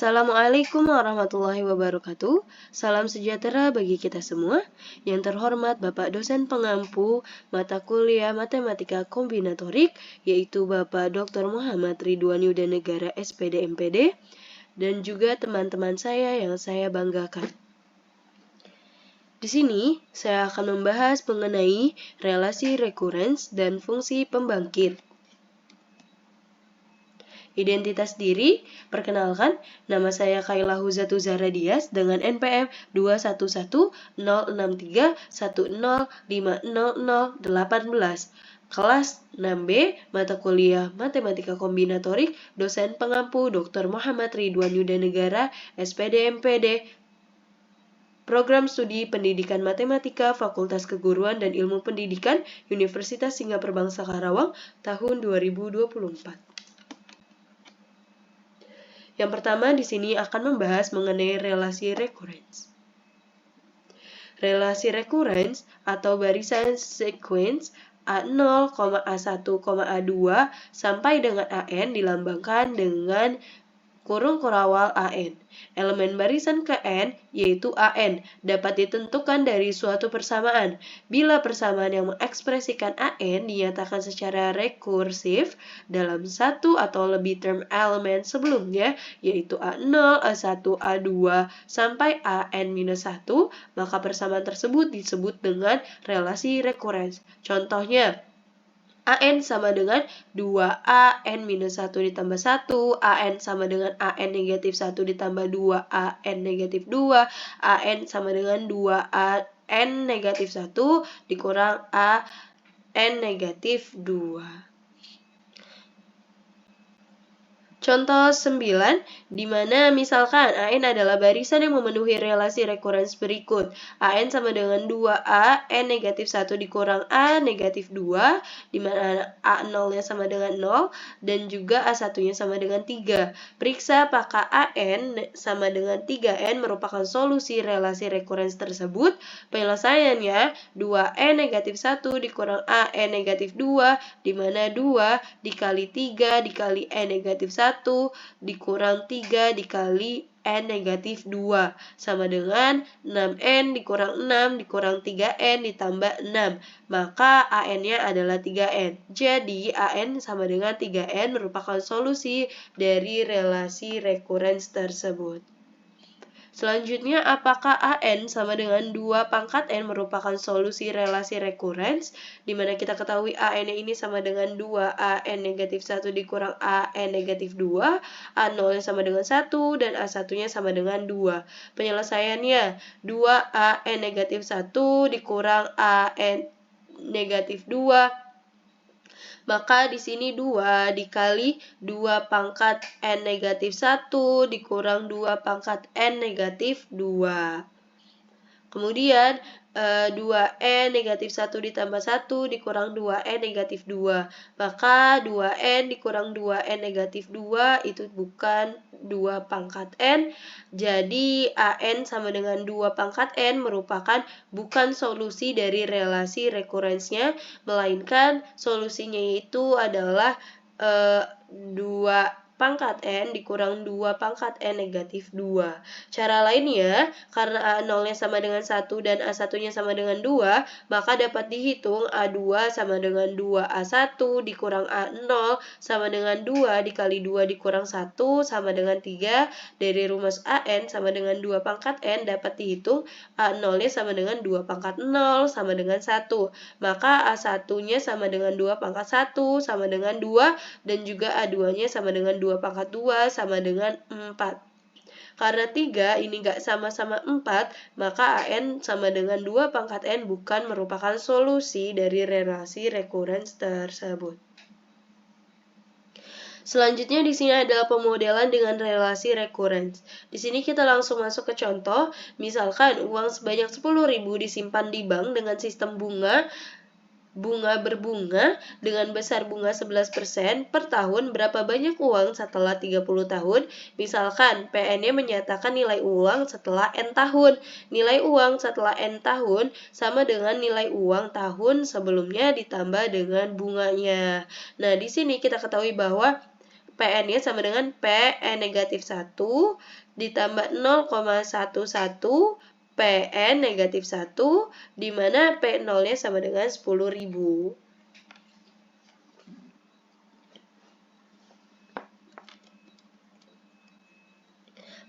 Assalamualaikum warahmatullahi wabarakatuh. Salam sejahtera bagi kita semua. Yang terhormat Bapak dosen pengampu mata kuliah Matematika Kombinatorik, yaitu Bapak Dr. Muhammad Ridwan Yudanegara SPD MPD, dan juga teman-teman saya yang saya banggakan. Di sini, saya akan membahas mengenai relasi rekurens dan fungsi pembangkit. Identitas diri, perkenalkan, nama saya Kaila Huzatu Zahra Dias dengan NPM 2110631050018. Kelas 6B, mata kuliah Matematika Kombinatorik, dosen pengampu Dr. Muhammad Ridwan Yudanegara, SPD MPD, Program Studi Pendidikan Matematika Fakultas Keguruan dan Ilmu Pendidikan Universitas Singapura Bangsa Karawang tahun 2024. Yang pertama di sini akan membahas mengenai relasi rekurens. Relasi rekurens atau barisan sequence A0, A1, A2 sampai dengan AN dilambangkan dengan kurung kurawal AN. Elemen barisan ke N, yaitu AN, dapat ditentukan dari suatu persamaan. Bila persamaan yang mengekspresikan AN dinyatakan secara rekursif dalam satu atau lebih term elemen sebelumnya, yaitu A0, A1, A2, sampai AN-1, maka persamaan tersebut disebut dengan relasi rekurens. Contohnya, AN sama dengan 2AN-1 ditambah 1, AN sama dengan AN negatif 1 ditambah 2, AN negatif 2, AN sama dengan 2AN negatif 1 dikurang AN negatif 2. Contoh 9, di mana misalkan AN adalah barisan yang memenuhi relasi rekurens berikut. AN sama dengan 2A, N negatif 1 dikurang A negatif 2, di mana A0-nya sama dengan 0, dan juga A1-nya sama dengan 3. Periksa apakah AN sama dengan 3N merupakan solusi relasi rekurens tersebut. Penyelesaiannya, 2N negatif 1 dikurang AN negatif 2, di mana 2 dikali 3 dikali N negatif 1 dikurang 3 dikali N negatif 2 sama dengan 6N dikurang 6 dikurang 3N ditambah 6. Maka AN-nya adalah 3N. Jadi AN sama dengan 3N merupakan solusi dari relasi rekurens tersebut. Selanjutnya, apakah AN sama dengan 2 pangkat N merupakan solusi relasi rekurens, di mana kita ketahui AN ini sama dengan 2 AN negatif 1 dikurang AN negatif 2, A0 sama dengan 1, dan A1-nya sama dengan 2. Penyelesaiannya, 2 AN negatif 1 dikurang AN negatif 2, maka di sini 2 dikali 2 pangkat N negatif 1 dikurang 2 pangkat N negatif 2. Kemudian 2N negatif 1 ditambah 1 dikurang 2N negatif 2. Maka 2N dikurang 2N negatif 2 itu bukan 2 pangkat N. Jadi AN sama dengan 2 pangkat N merupakan bukan solusi dari relasi rekurensnya, melainkan solusinya itu adalah 2 pangkat N dikurang 2 pangkat N negatif 2. Cara lainnya, karena A0-nya sama dengan 1 dan A1-nya sama dengan 2, maka dapat dihitung A2 sama dengan 2A1 dikurang A0 sama dengan 2 dikali 2 dikurang 1 sama dengan 3. Dari rumus AN sama dengan 2 pangkat N dapat dihitung A0-nya sama dengan 2 pangkat 0 sama dengan 1. Maka A1-nya sama dengan 2 pangkat 1 sama dengan 2, dan juga A2-nya sama dengan 2 pangkat 2 sama dengan 4. Karena 3 ini nggak sama-sama 4, maka AN sama dengan 2 pangkat N bukan merupakan solusi dari relasi rekurens tersebut. Selanjutnya di sini adalah pemodelan dengan relasi rekurens. Di sini kita langsung masuk ke contoh. Misalkan uang sebanyak 10.000 disimpan di bank dengan sistem bunga berbunga dengan besar bunga 11% per tahun. Berapa banyak uang setelah 30 tahun? Misalkan PN-nya menyatakan nilai uang setelah N tahun. Nilai uang setelah N tahun sama dengan nilai uang tahun sebelumnya ditambah dengan bunganya. Nah, di sini kita ketahui bahwa PN-nya sama dengan PN negatif 1 ditambah 0,11 PN negatif 1, di mana P0-nya sama dengan 10.000.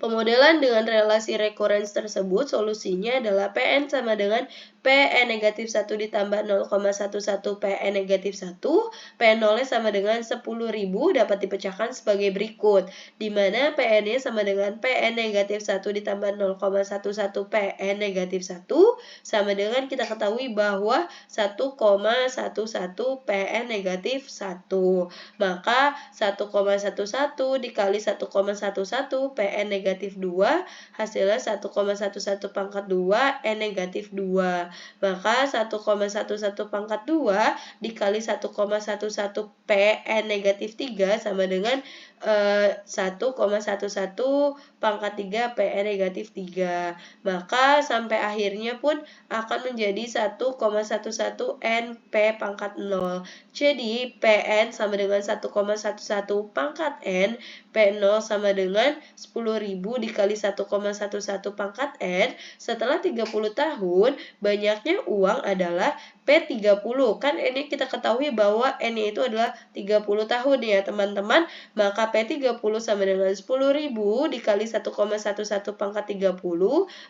Pemodelan dengan relasi rekurens tersebut, solusinya adalah PN sama dengan PN negatif 1 ditambah 0,11 PN negatif 1, P0-nya sama dengan 10.000 dapat dipecahkan sebagai berikut, di mana PN-nya sama dengan PN negatif 1 ditambah 0,11 PN negatif 1, sama dengan kita ketahui bahwa 1,11 PN negatif 1. Maka 1,11 dikali 1,11 PN negatif 2, hasilnya 1,11 pangkat 2 N negatif 2. Maka 1,11 pangkat 2 dikali 1,11 PN negatif 3 sama dengan 1,11 pangkat 3 PN negatif 3. Maka sampai akhirnya pun akan menjadi 1,11 NP pangkat 0. Jadi PN sama dengan 1,11 pangkat N, P0 sama dengan 10.000 dikali 1,11 pangkat N. Setelah 30 tahun, banyaknya uang adalah P30. Kan ini kita ketahui bahwa N-nya itu adalah 30 tahun ya teman-teman. Maka P30 sama dengan 10.000 dikali 1,11 pangkat 30,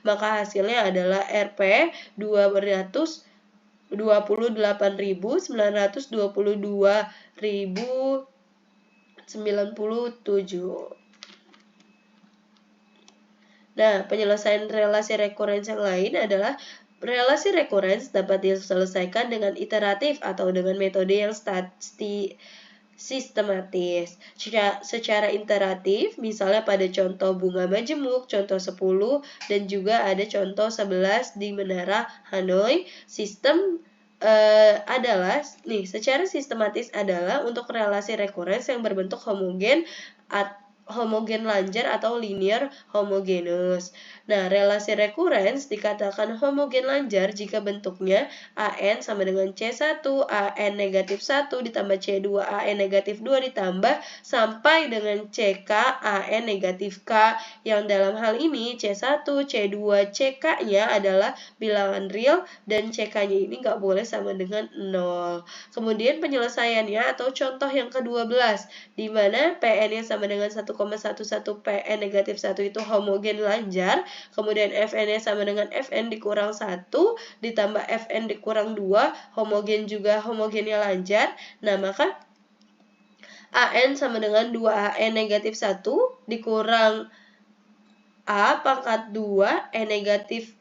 maka hasilnya adalah Rp 228.922.097. Nah, penyelesaian relasi rekurens yang lain adalah relasi rekurens dapat diselesaikan dengan iteratif atau dengan metode yang sistematis. Secara iteratif, misalnya pada contoh bunga majemuk, contoh 10, dan juga ada contoh 11 di Menara Hanoi. Sistem adalah, secara sistematis adalah untuk relasi rekurens yang berbentuk homogen lanjar atau linear homogeneous. Nah, relasi rekurens dikatakan homogen lanjar jika bentuknya AN sama dengan C1 AN negatif 1 ditambah C2 AN negatif 2 ditambah sampai dengan CK AN negatif K, yang dalam hal ini C1, C2, CK-nya adalah bilangan real dan CK-nya ini nggak boleh sama dengan 0. Kemudian penyelesaiannya atau contoh yang ke-12, di mana PN-nya sama dengan 1,11 PN negatif 1 itu homogen lanjar, kemudian Fn-nya sama dengan Fn dikurang 1 ditambah Fn dikurang 2, homogen juga homogennya lanjar. Nah, maka AN sama dengan 2AN negatif 1 dikurang A pangkat 2 N negatif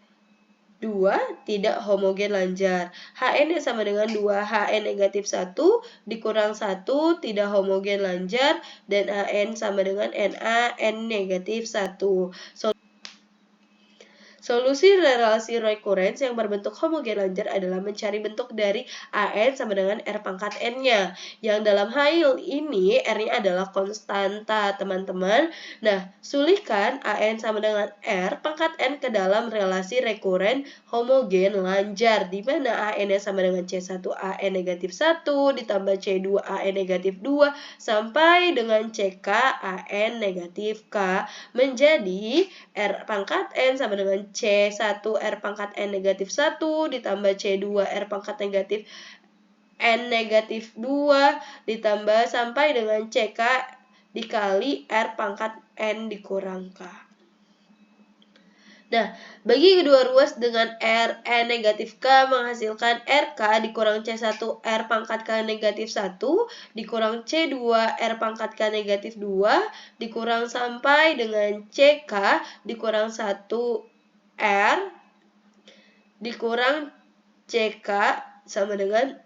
2 tidak homogen lanjar. Hn yang sama dengan 2Hn negatif 1 dikurang 1 tidak homogen lanjar, dan Hn sama dengan Na N negatif 1. Solusi relasi rekurens yang berbentuk homogen lanjar adalah mencari bentuk dari AN sama dengan R pangkat N-nya. Yang dalam hal ini R-nya adalah konstanta, teman-teman. Nah, sulihkan AN sama dengan R pangkat N ke dalam relasi rekuren homogen lanjar, di mana AN-nya sama dengan C1 AN negatif 1 ditambah C2 AN negatif 2 sampai dengan CK AN negatif K menjadi R pangkat N sama dengan C1 R pangkat N negatif 1 ditambah C2 R pangkat negatif N negatif 2 ditambah sampai dengan CK dikali R pangkat N dikurang K. Nah, bagi kedua ruas dengan R N negatif K menghasilkan RK dikurang C1 R pangkat K negatif 1 dikurang C2 R pangkat K negatif 2 dikurang sampai dengan CK dikurang 1 R dikurang CK sama dengan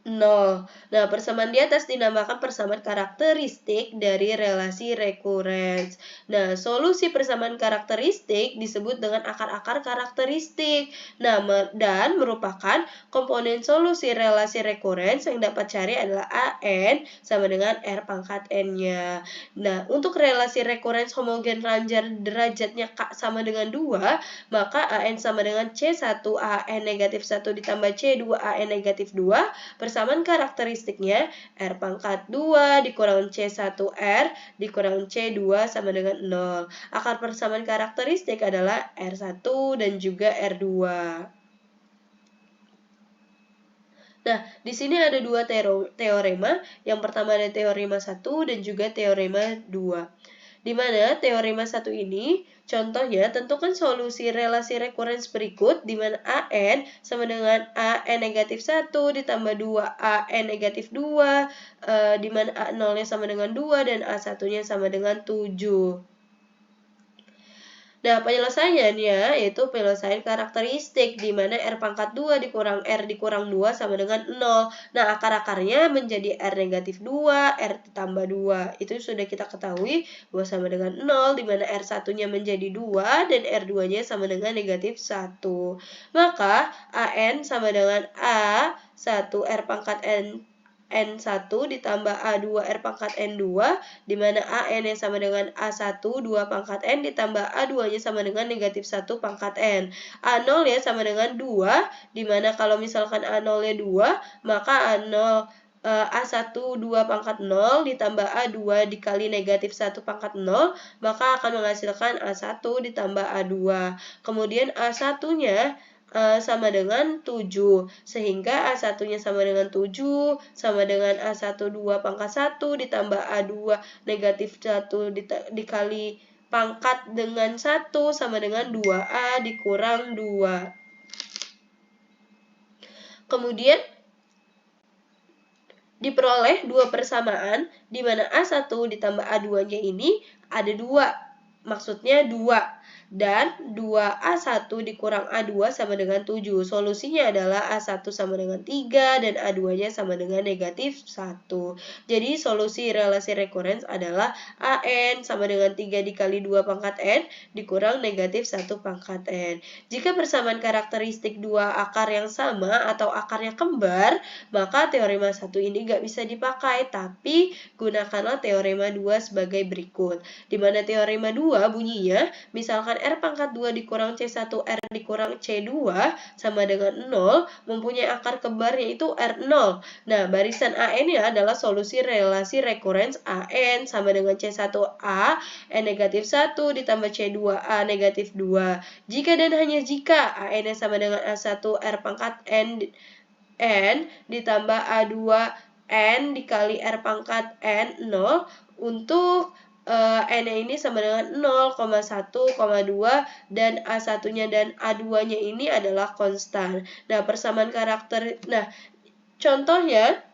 0. Nah, persamaan di atas dinamakan persamaan karakteristik dari relasi rekurens. Nah, solusi persamaan karakteristik disebut dengan akar-akar karakteristik. Nah, dan merupakan komponen solusi relasi rekurens yang dapat cari adalah AN sama dengan R pangkat N-nya. Nah, untuk relasi rekurens homogen lanjar derajatnya K sama dengan 2, maka AN sama dengan C1 AN negatif 1 ditambah C2 AN negatif 2. persamaan karakteristiknya R pangkat 2 dikurang C1R dikurang C2 sama dengan 0. Akar persamaan karakteristik adalah R1 dan juga R2. Nah, di sini ada dua teorema. Yang pertama ada teorema 1 dan juga teorema 2. Di mana teorema 1 ini, contohnya tentukan solusi relasi rekurens berikut, di mana AN sama dengan AN negatif 1 ditambah 2 AN negatif 2, di mana A0-nya sama dengan 2 dan A1-nya sama dengan 7. Nah, penyelesaiannya yaitu penyelesaian karakteristik, di mana R pangkat 2 dikurang R dikurang 2 sama dengan 0. Nah, akar-akarnya menjadi R negatif 2, R ditambah 2. Itu sudah kita ketahui bahwa sama dengan 0, di mana R1-nya menjadi 2 dan R2-nya sama dengan negatif 1. Maka, AN sama dengan A1 R pangkat N1 ditambah A2 R pangkat N2, di mana AN yang sama dengan A1 2 pangkat N ditambah A2-nya sama dengan negatif 1 pangkat N. A0 ya sama dengan 2, di mana kalau misalkan A0-nya 2, maka A1 2 pangkat 0 ditambah A2 dikali negatif 1 pangkat 0, maka akan menghasilkan A1 ditambah A2. Kemudian A1-nya sama dengan 7, sehingga A1-nya sama dengan 7 sama dengan A1 2 pangkat 1 ditambah A2 negatif 1 dikali pangkat dengan 1 sama dengan 2A dikurang 2. Kemudian diperoleh dua persamaan, di mana A1 ditambah A2-nya ini ada 2, maksudnya 2. Dan 2A1 dikurang A2 sama dengan 7. Solusinya adalah A1 sama dengan 3 dan A2-nya sama dengan negatif 1. Jadi solusi relasi rekurens adalah AN sama dengan 3 dikali 2 pangkat N dikurang negatif 1 pangkat N. Jika persamaan karakteristik dua akar yang sama atau akarnya kembar, maka teorema 1 ini nggak bisa dipakai, tapi gunakanlah teorema 2 sebagai berikut. Di mana teorema 2 bunyinya, misalkan R pangkat 2 dikurang C1 R dikurang C2 sama dengan 0, mempunyai akar kembar yaitu R0. Nah, barisan AN-nya adalah solusi relasi rekurens AN sama dengan C1A N negatif 1 ditambah C2A negatif 2. Jika dan hanya jika AN-nya sama dengan A1 R pangkat N ditambah A2 N dikali R pangkat N 0, untuk N ini sama dengan 0,1,2 dan A1-nya dan A2-nya ini adalah konstan. Nah, persamaan karakter. Nah, contohnya,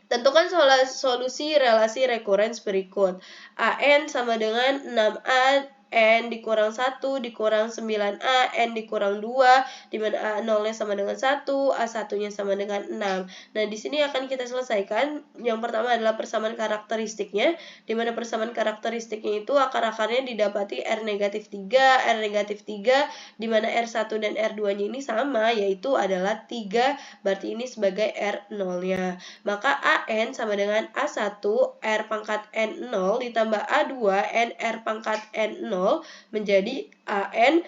tentukan solusi relasi rekurens berikut. AN sama dengan 6A N dikurang 1 dikurang 9A N dikurang 2, di mana A0-nya sama dengan 1, A1-nya sama dengan 6. Nah, di sini akan kita selesaikan. Yang pertama adalah persamaan karakteristiknya, di mana persamaan karakteristiknya itu akar-akarnya didapati R negatif 3, R negatif 3, di mana R1 dan R2-nya ini sama, yaitu adalah 3, berarti ini sebagai R0-nya. Maka AN sama dengan A1 R pangkat N0 ditambah A2 N R pangkat N0 menjadi AN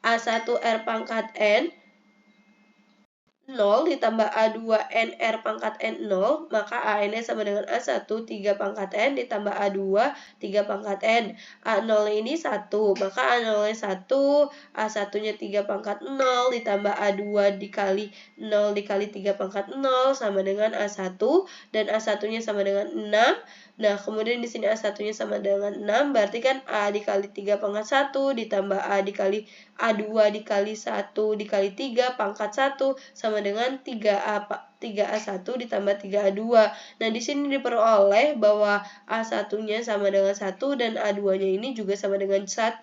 A1 R pangkat N 0 ditambah A2 N R pangkat N0, maka AN-nya sama dengan A1 3 pangkat N ditambah A2 3 pangkat N. A0 ini 1, maka A0-nya 1, A1-nya 3 pangkat 0 ditambah A2 dikali 0 dikali 3 pangkat 0 sama dengan A1, dan A1-nya sama dengan 6. Nah, kemudian di sini A1-nya sama dengan 6, berarti kan A dikali 3 pangkat 1 ditambah A dikali A2 dikali 1 dikali 3 pangkat 1 sama dengan 3A1 ditambah 3A2. Nah, di sini diperoleh bahwa A1-nya sama dengan 1 dan A2-nya ini juga sama dengan 1.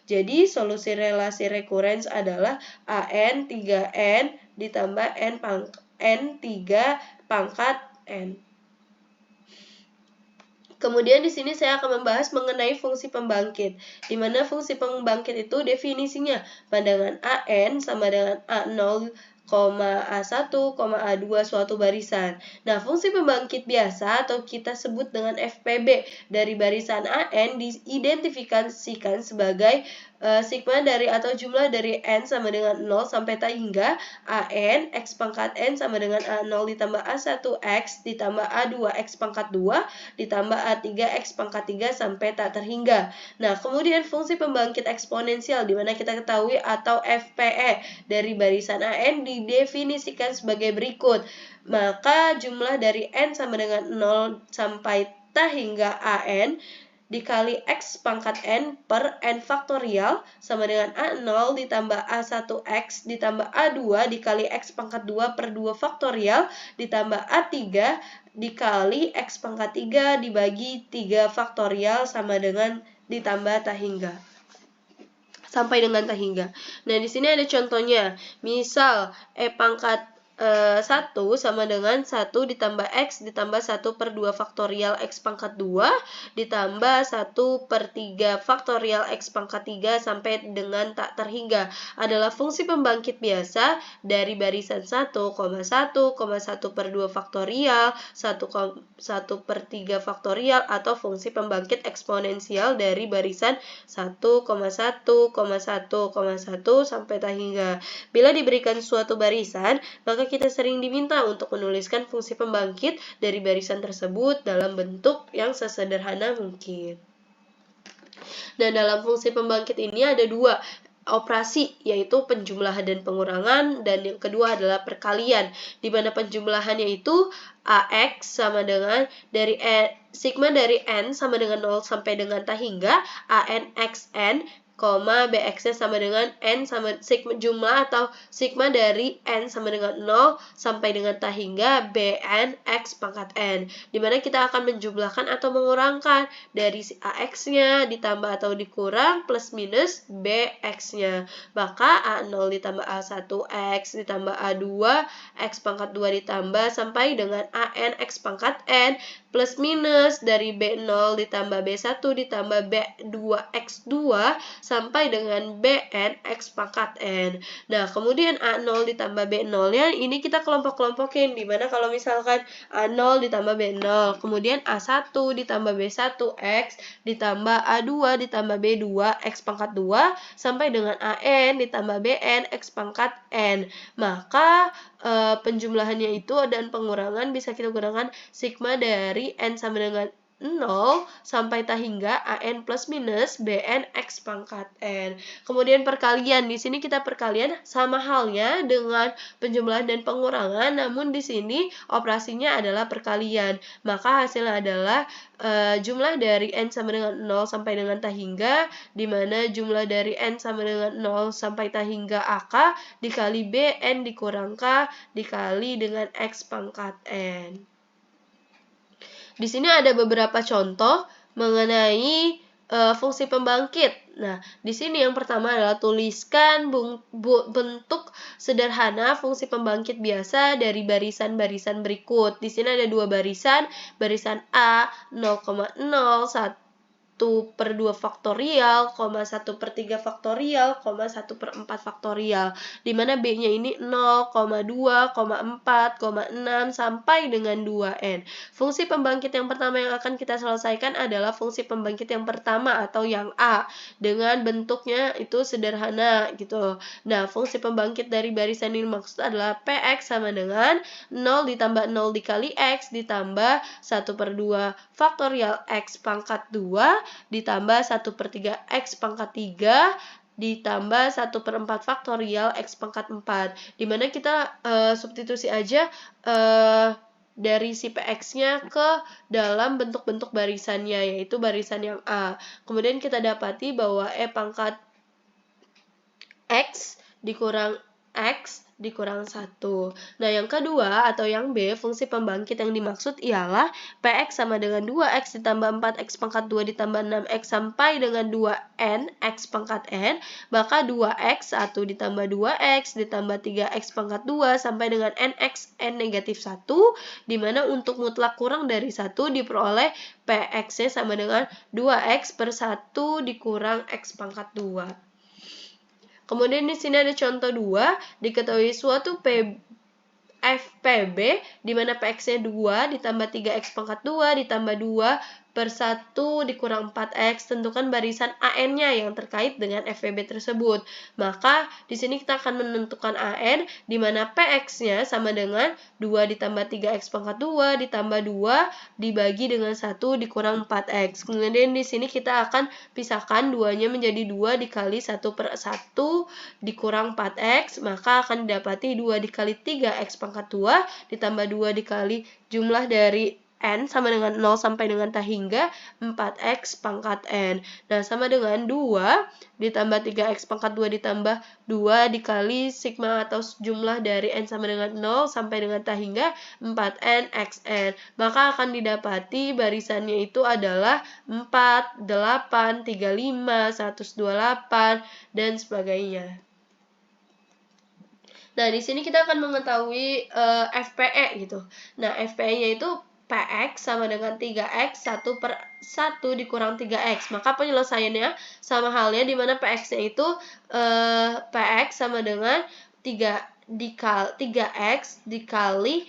Jadi, solusi relasi rekurens adalah AN 3N ditambah N 3 pangkat N. Kemudian di sini saya akan membahas mengenai fungsi pembangkit, di mana fungsi pembangkit itu definisinya pandangan AN sama dengan A0, A1, A2 suatu barisan. Nah, fungsi pembangkit biasa atau kita sebut dengan FPB dari barisan AN diidentifikasikan sebagai sigma dari atau jumlah dari n sama dengan 0 sampai tak hingga an x pangkat n sama dengan a0 ditambah a1 x ditambah a2 x pangkat 2 ditambah a3 x pangkat 3 sampai tak terhingga. Nah, kemudian fungsi pembangkit eksponensial di mana kita ketahui atau FPE dari barisan an didefinisikan sebagai berikut. Maka jumlah dari n sama dengan 0 sampai tak hingga an dikali x pangkat n per n faktorial sama dengan a0 ditambah a1x ditambah a2 dikali x pangkat 2 per 2 faktorial ditambah a3 dikali x pangkat 3 dibagi 3 faktorial sama dengan ditambah tak hingga. Sampai dengan tak hingga. Nah, di sini ada contohnya. Misal e pangkat 1 sama dengan 1 ditambah x ditambah 1 per 2 faktorial x pangkat 2 ditambah 1 per 3 faktorial x pangkat 3 sampai dengan tak terhingga adalah fungsi pembangkit biasa dari barisan 1, 1 per 2 faktorial 1 per 3 faktorial atau fungsi pembangkit eksponensial dari barisan 1, 1 sampai tak hingga. Bila diberikan suatu barisan, maka kita sering diminta untuk menuliskan fungsi pembangkit dari barisan tersebut dalam bentuk yang sesederhana mungkin. Dan dalam fungsi pembangkit ini ada dua operasi, yaitu penjumlahan dan pengurangan, dan yang kedua adalah perkalian, di mana penjumlahannya itu AX sama dengan dari sigma dari N sama dengan 0 sampai dengan tak hingga ANXN, BX-nya sama dengan N sama sigma jumlah atau sigma dari N sama dengan 0 sampai dengan tak hingga BN X pangkat N, dimana kita akan menjumlahkan atau mengurangkan dari si AX-nya ditambah atau dikurang plus minus BX-nya. Maka A0 ditambah A1X ditambah A2 X pangkat 2 ditambah sampai dengan AN X pangkat N plus minus dari B0 ditambah B1 ditambah B2X2 sampai dengan BN X pangkat N. Nah, kemudian A0 ditambah B0-nya ini kita kelompok-kelompokin, dimana kalau misalkan A0 ditambah B0, kemudian A1 ditambah B1X ditambah A2 ditambah B2 X pangkat 2 sampai dengan AN ditambah BN X pangkat N. Maka penjumlahannya itu dan pengurangan bisa kita gunakan sigma dari N sama dengan 0 sampai tak hingga AN plus minus BN X pangkat N. Kemudian perkalian, di sini kita perkalian sama halnya dengan penjumlahan dan pengurangan, namun di sini operasinya adalah perkalian. Maka hasilnya adalah jumlah dari N sama dengan 0 sampai dengan tak hingga, di mana jumlah dari N sama dengan 0 sampai tak hingga AK dikali BN dikurang K dikali dengan X pangkat N. Di sini ada beberapa contoh mengenai fungsi pembangkit. Nah, di sini yang pertama adalah tuliskan bentuk sederhana fungsi pembangkit biasa dari barisan-barisan berikut. Di sini ada dua barisan A 0,0, 1 per 2 faktorial, 1 per 3 faktorial, 1 per 4 faktorial, di mana B-nya ini 0, 2, 4, 6 sampai dengan 2N. Fungsi pembangkit yang pertama yang akan kita selesaikan adalah fungsi pembangkit yang pertama atau yang A, dengan bentuknya itu sederhana gitu. Nah, fungsi pembangkit dari barisan ini maksud adalah PX sama dengan 0 ditambah 0 dikali X ditambah 1 per 2 faktorial X pangkat 2 ditambah 1 per 3 X pangkat 3 ditambah 1 per 4 faktorial X pangkat 4, dimana kita substitusi aja dari si PX-nya ke dalam bentuk-bentuk barisannya, yaitu barisan yang A. Kemudian kita dapati bahwa E pangkat X dikurang X dikurang 1. Nah, yang kedua atau yang B, fungsi pembangkit yang dimaksud ialah PX sama dengan 2X ditambah 4X pangkat 2 ditambah 6X sampai dengan 2N X pangkat N, maka 2X 1 ditambah 2X ditambah 3X pangkat 2 sampai dengan NX N negatif 1, dimana untuk mutlak kurang dari 1 diperoleh PX-nya sama dengan 2X per 1 dikurang X pangkat 2. Kemudian di sini ada contoh 2, diketahui suatu FPB di mana PX-nya 2 ditambah 3X pangkat 2 ditambah 2 per 1 dikurang 4X, tentukan barisan AN-nya yang terkait dengan FVB tersebut. Maka di sini kita akan menentukan AN di mana PX-nya sama dengan 2 ditambah 3X pangkat 2 ditambah 2 dibagi dengan 1 dikurang 4X. Kemudian di sini kita akan pisahkan 2-nya menjadi 2 dikali 1 per 1 dikurang 4X, maka akan didapati 2 dikali 3X pangkat 2 ditambah 2 dikali jumlah dari N sama dengan 0 sampai dengan T hingga 4X pangkat N. Nah, sama dengan 2 ditambah 3X pangkat 2 ditambah 2 dikali sigma atau jumlah dari N sama dengan 0 sampai dengan T hingga 4N XN. Maka akan didapati barisannya itu adalah 4, 8, 35, 128, dan sebagainya. Nah, di sini kita akan mengetahui FPE gitu. Nah, FPE-nya itu PX sama dengan 3X 1 per 1 dikurang 3X. Maka penyelesaiannya sama halnya di mana PX-nya itu PX sama dengan 3X dikali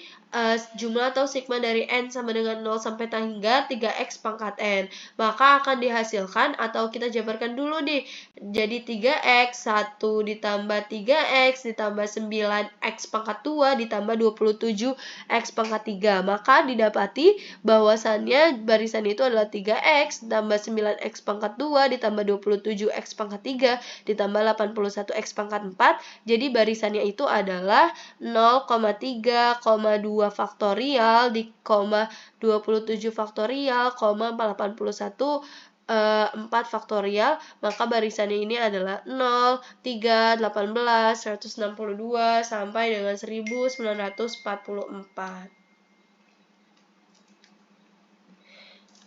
jumlah atau sigma dari N sama dengan 0 sampai hingga 3X pangkat N. Maka akan dihasilkan atau kita jabarkan dulu nih. Jadi 3X 1 ditambah 3X ditambah 9X pangkat 2 ditambah 27X pangkat 3. Maka didapati bahwasannya barisan itu adalah 3X ditambah 9X pangkat 2 ditambah 27X pangkat 3 ditambah 81X pangkat 4. Jadi barisannya itu adalah 0,3,2 faktorial di 27 faktorial, 81 4 faktorial, maka barisannya ini adalah 0, 3, 18, 162, sampai dengan 1944.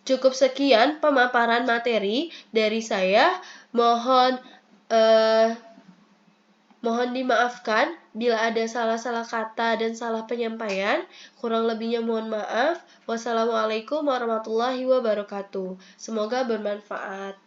Cukup sekian pemaparan materi dari saya. Mohon dimaafkan bila ada salah-salah kata dan salah penyampaian. Kurang lebihnya mohon maaf. Wassalamualaikum warahmatullahi wabarakatuh. Semoga bermanfaat.